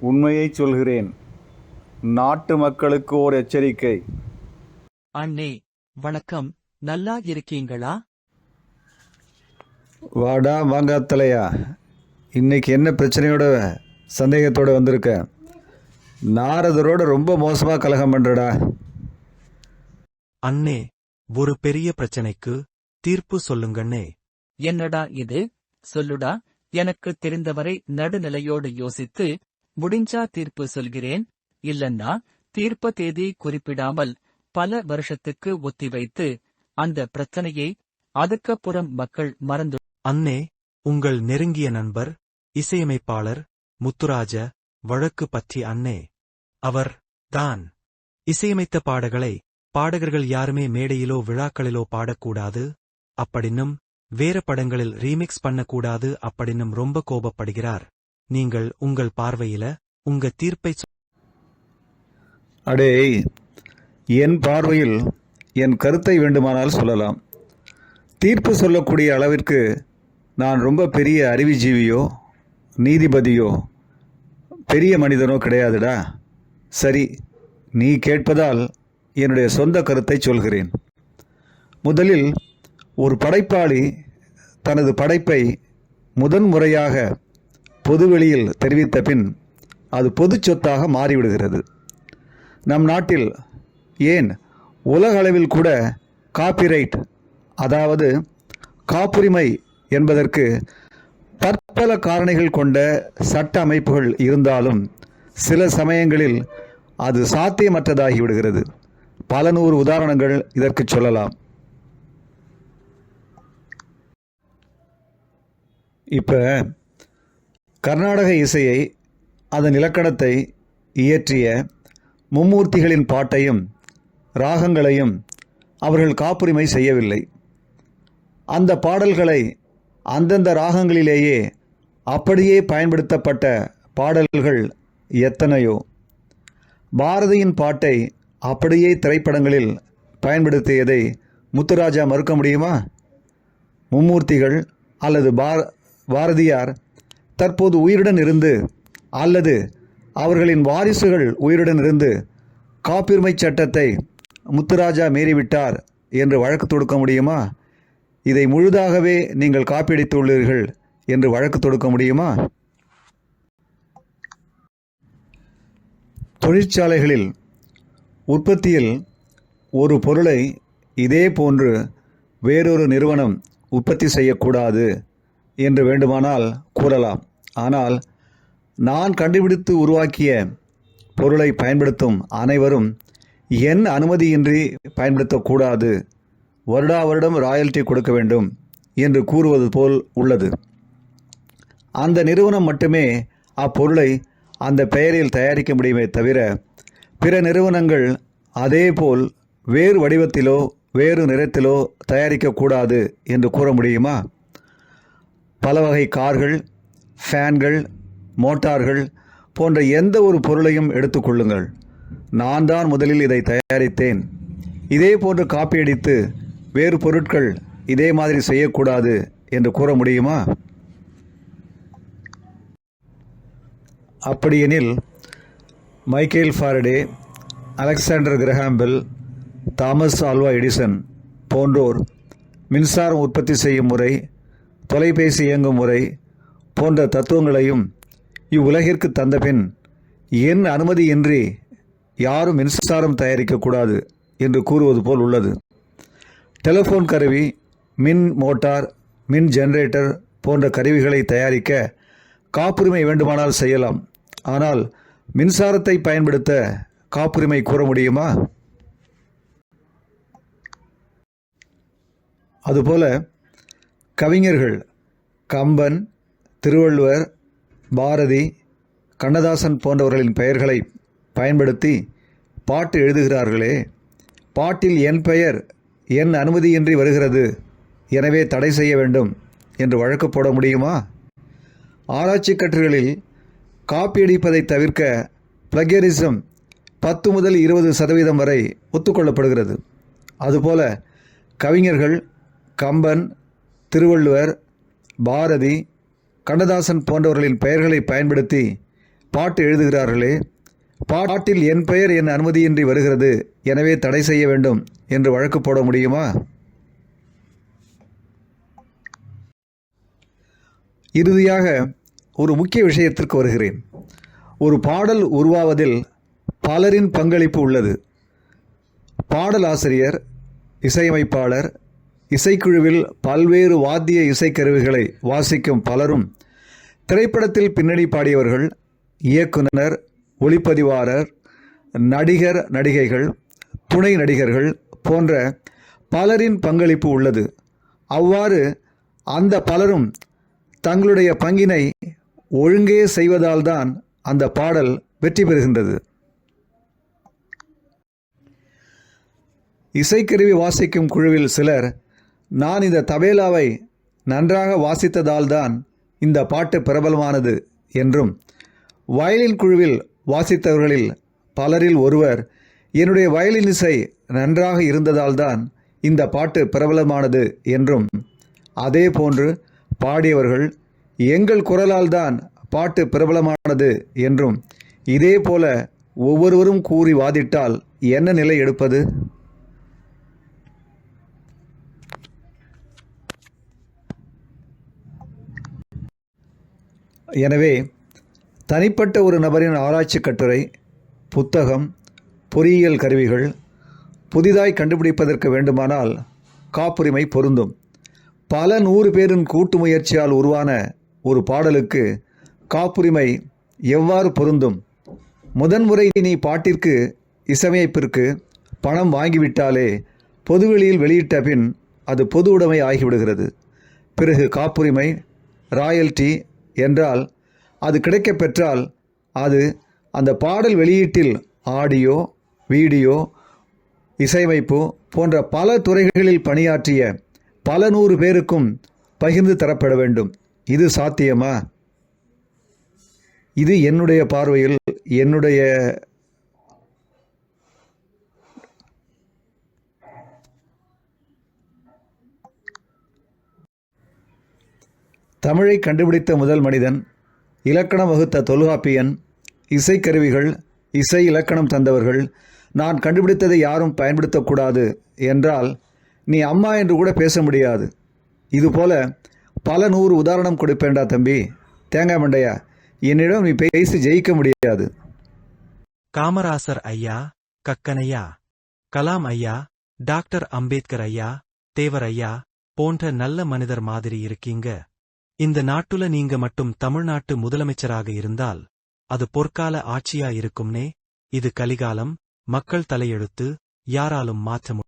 உண்மையை சொல்கிறேன். நாட்டு மக்களுக்கு ஓர் எச்சரிக்கை. அண்ணே, வணக்கம். நல்லா இருக்கீங்களா? வாடா வாங்காத்தலையா, இன்னைக்கு என்ன பிரச்சனையோட சந்தேகத்தோடு வந்திருக்க? நாரதரோட ரொம்ப மோசமாக கலகம் பண்ணுறடா. அண்ணே, ஒரு பெரிய பிரச்சனைக்கு தீர்ப்பு சொல்லுங்கண்ணே. என்னடா இது? சொல்லுடா. எனக்கு தெரிந்தவரை நடுநிலையோடு யோசித்து முடிஞ்சா தீர்ப்பு சொல்கிறேன், இல்லன்னா தீர்ப்ப தேதி குறிப்பிடாமல் பல வருஷத்துக்கு ஒத்திவைத்து அந்த பிரச்சனையை அதுக்கப்புறம் மக்கள் மறந்து. அண்ணே, உங்கள் நெருங்கிய நண்பர் இசையமைப்பாளர் முத்துராஜ வழக்கு பற்றி அண்ணே. அவர் தான் இசையமைத்த பாடகர்கள் யாருமே மேடையிலோ விழாக்களிலோ பாடக்கூடாது அப்படின்னும் வேற படங்களில் ரீமிக்ஸ் பண்ணக்கூடாது அப்படின்னும் ரொம்ப கோபப்படுகிறார். நீங்கள் உங்கள் பார்வையில உங்க தீர்ப்பை அடே, என் பார்வையில் என் கருத்தை வேண்டுமானால் சொல்லலாம். தீர்ப்பு சொல்லக்கூடிய அளவிற்கு நான் ரொம்ப பெரிய அறிவுஜீவியோ நீதிபதியோ பெரிய மனிதனோ கிடையாதுடா. சரி, நீ கேட்பதால் என்னுடைய சொந்த கருத்தை சொல்கிறேன். முதலில் ஒரு படைப்பாளி தனது படைப்பை முதன்முறையாக பொதுவெளியில் தெரிவித்த பின் அது பொது சொத்தாக மாறிவிடுகிறது. நம் நாட்டில், ஏன் உலக அளவில் கூட காப்பிரைட், அதாவது காப்புரிமை என்பதற்கு பற்பல காரணிகள் கொண்ட சட்ட அமைப்புகள் இருந்தாலும் சில சமயங்களில் அது சாத்தியமற்றதாகிவிடுகிறது. பல நூறு உதாரணங்கள் இதற்கு சொல்லலாம். இப்போ கர்நாடக இசையை, அதன் இலக்கணத்தை இயற்றிய மும்மூர்த்திகளின் பாட்டையும் ராகங்களையும் அவர்கள் காப்புரிமை செய்யவில்லை. அந்த பாடல்களை அந்தந்த ராகங்களிலேயே அப்படியே பயன்படுத்தப்பட்ட பாடல்கள் எத்தனையோ. பாரதியின் பாட்டை அப்படியே திரைப்படங்களில் பயன்படுத்தியதை முத்துராஜா மறுக்க முடியுமா? மும்மூர்த்திகள் அல்லது பாரதியார் தற்போது உயிருடன் இருந்து அல்லது அவர்களின் வாரிசுகள் உயிருடன் இருந்து காப்புரிமை சட்டத்தை முத்துராஜா மீறிவிட்டார் என்று வழக்கு தொடுக்க முடியுமா? இதை முழுதாகவே நீங்கள் காப்பியடித்துள்ளீர்கள் என்று வழக்கு தொடுக்க முடியுமா? தொழிற்சாலைகளில் உற்பத்தியில் ஒரு பொருளை இதே போன்று வேறொரு நிறுவனம் உற்பத்தி செய்யக்கூடாது என்று வேண்டுமானால் கூறலாம். ஆனால் நான் கண்டுபிடித்து உருவாக்கிய பொருளை பயன்படுத்தும் அனைவரும் என் அனுமதியின்றி பயன்படுத்தக்கூடாது, வருடா வருடம் ராயல்டி கொடுக்க வேண்டும் என்று கூறுவது போல் உள்ளது. அந்த நிறுவனம் மட்டுமே அப்பொருளை அந்த பெயரில் தயாரிக்க முடியுமே தவிர பிற நிறுவனங்கள் அதேபோல் வேறு வடிவத்திலோ வேறு நிறத்திலோ தயாரிக்கக்கூடாது என்று கூற முடியுமா? பல வகை கார்கள், ஃபேன்கள், மோட்டார்கள் போன்ற எந்த ஒரு பொருளையும் எடுத்துக்கொள்ளுங்கள். நான் தான் முதலில் இதை தயாரித்தேன், இதே போன்று காப்பியடித்து வேறு பொருட்கள் இதே மாதிரி செய்யக்கூடாது என்று கூற முடியுமா? அப்படியெனில் Michael Faraday, Alexander Graham bell, Thomas Alva Edison போன்றோர் மின்சாரம் உற்பத்தி செய்யும் முறை, தொலைபேசி இயங்கும் முறை போன்ற தத்துவங்களையும் இவ்வுலகிற்கு தந்தபின் என் அனுமதியின்றி யாரும் மின்சாரம் தயாரிக்கக்கூடாது என்று கூறுவது போல் உள்ளது. டெலிஃபோன் கருவி, மின் மோட்டார், மின் ஜெனரேட்டர் போன்ற கருவிகளை தயாரிக்க காப்புரிமை வேண்டுமானால் செய்யலாம். ஆனால் மின்சாரத்தை பயன்படுத்த காப்புரிமை கூற முடியுமா? அதுபோல கவிஞர்கள் கம்பன், திருவள்ளுவர், பாரதி, கண்ணதாசன் போன்றவர்களின் பெயர்களை பயன்படுத்தி பாட்டு எழுதுகிறார்களே, பாட்டில் என் பெயர் என் அனுமதியின்றி வருகிறது, எனவே தடை செய்ய வேண்டும் என்று வழக்கு போட முடியுமா? ஆராய்ச்சி கட்டுரைகளில் காப்பியடிப்பதை தவிர்க்க பிளகியரிசம் 10 முதல் 20% வரை ஒத்துக்கொள்ளப்படுகிறது. அதுபோல கவிஞர்கள் கம்பன், திருவள்ளுவர், பாரதி, கண்ணதாசன் போன்றவர்களின் பெயர்களை பயன்படுத்தி பாட்டு எழுதுகிறார்களே, பாட்டில் என் பெயர் என் அனுமதியின்றி வருகிறது, எனவே தடை செய்ய வேண்டும் என்று வழக்கு போட முடியுமா? இறுதியாக ஒரு முக்கிய விஷயத்திற்கு வருகிறேன். ஒரு பாடல் உருவாவதில் பலரின் பங்களிப்பு உள்ளது. பாடலாசிரியர், இசையமைப்பாளர், இசைக்குழுவில் பல்வேறு வாத்திய இசைக்கருவிகளை வாசிக்கும் பலரும், திரைப்படத்தில் பின்னணி பாடியவர்கள், இயக்குனர், ஒளிப்பதிவாளர், நடிகர் நடிகைகள், துணை நடிகர்கள் போன்ற பலரின் பங்களிப்பு உள்ளது. அவ்வாறு அந்த பலரும் தங்களுடைய பங்கினை ஒழுங்கே செய்வதால்தான் அந்த பாடல் வெற்றி பெறுகின்றது. இசைக்கருவி வாசிக்கும் குழுவில் சிலர், நான் இந்த தபேலாவை நன்றாக வாசித்ததால்தான் இந்த பாட்டு பிரபலமானது என்றும், வயலின் குழுவில் வாசித்தவர்களில் பலரில் ஒருவர், என்னுடைய வயலின் இசை நன்றாக இருந்ததால்தான் இந்த பாட்டு பிரபலமானது என்றும், அதே போன்று பாடியவர்கள், எங்கள் குரலால் தான் பாட்டு பிரபலமானது என்றும், இதே போல ஒவ்வொருவரும் கூறி வாதிட்டால் என்ன நிலை எடுப்பது? எனவே தனிப்பட்ட ஒரு நபரின் ஆராய்ச்சி கட்டுரை, புத்தகம், பொறியியல் கருவிகள் புதிதாய் கண்டுபிடிப்பதற்கு வேண்டுமானால் காப்புரிமை பொருந்தும். பல 100 பேரின் கூட்டு முயற்சியால் உருவான ஒரு பாடலுக்கு காப்புரிமை எவ்வாறு பொருந்தும்? முதன்முறை நீ பாட்டிற்கு இசையமைப்பிற்கு பணம் வாங்கிவிட்டாலே பொதுவெளியில் வெளியிட்ட பின் அது பொது உடைமை ஆகிவிடுகிறது. பிறகு காப்புரிமை, ராயல்டி என்றால் அது கிடைக்கப் பெற்றால் அது அந்த பாடல் வெளியீட்டில் ஆடியோ, வீடியோ, இசையமைப்பு போன்ற பல துறைகளில் பணியாற்றிய பல 100 பேருக்கும் பகிர்ந்து தரப்பட வேண்டும். இது சாத்தியமா? இது என்னுடைய பார்வையில் தமிழை கண்டுபிடித்த முதல் மனிதன், இலக்கணம் வகுத்த தொல்காப்பியன், இசைக்கருவிகள், இசை இலக்கணம் தந்தவர்கள், நான் கண்டுபிடித்ததை யாரும் பயன்படுத்தக்கூடாது என்றால் நீ அம்மா என்று கூட பேச முடியாது. இதுபோல பல 100 உதாரணம் கொடுப்பேன்டா தம்பி. தேங்காய் மண்டையா, என்னிடம் நீ பேசி ஜெயிக்க முடியாது. காமராசர் ஐயா, கக்கனையா, கலாம் ஐயா, டாக்டர் அம்பேத்கர் ஐயா, தேவர் ஐயா போன்ற நல்ல மனிதர் மாதிரி இருக்கீங்க. இந்த நாட்டுல நீங்க மட்டும் தமிழ்நாட்டு முதலமைச்சராக இருந்தால் அது பொற்கால ஆட்சியா இருக்கும்னே. இது கலிகாலம், மக்கள் தலையெழுத்து, யாராலும் மாற்ற முடியும்.